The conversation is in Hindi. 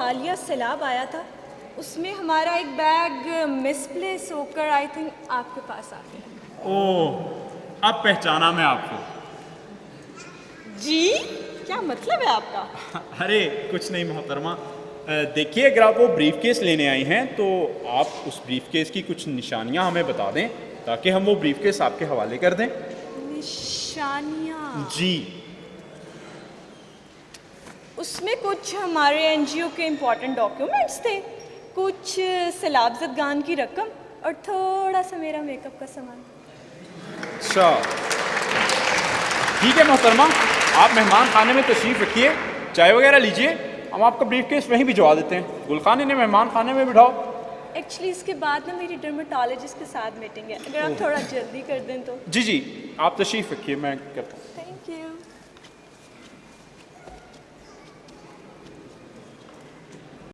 हालिया सैलाब आया था उसमें हमारा एक बैग मिसप्लेस होकर आई थिंक आपके पास आ गया। ओह, अब पहचाना मैं आपको। जी क्या मतलब है आपका? अरे कुछ नहीं मोहतरमा, देखिए अगर आप वो ब्रीफ केस लेने आई हैं तो आप उस ब्रीफ केस की कुछ निशानियां हमें बता दें ताकि हम वो ब्रीफ केस आपके हवाले कर दें। निशानियाँ? जी। उसमें कुछ हमारे एनजीओ के इम्पोर्टेंट डॉक्यूमेंट्स थे, कुछ सैलाब ज़दगान की रकम और थोड़ा सा मेरा मेकअप का सामान। अच्छा ठीक है मोहतरमा, आप मेहमान खाने में तशरीफ़ रखिए, चाय वगैरह लीजिए, हम आपका ब्रीफ केस वहीं भिजवा देते हैं। गुलखान इन्हें मेहमान खाने में बिठाओ। एक्चुअली इसके बाद ना मेरी डर्मेटोलॉजिस्ट के साथ मीटिंग है, अगर आप थोड़ा जल्दी कर दें तो। जी जी, आप तशरीफ़ रखिए, मैं करता हूँ। Thank you.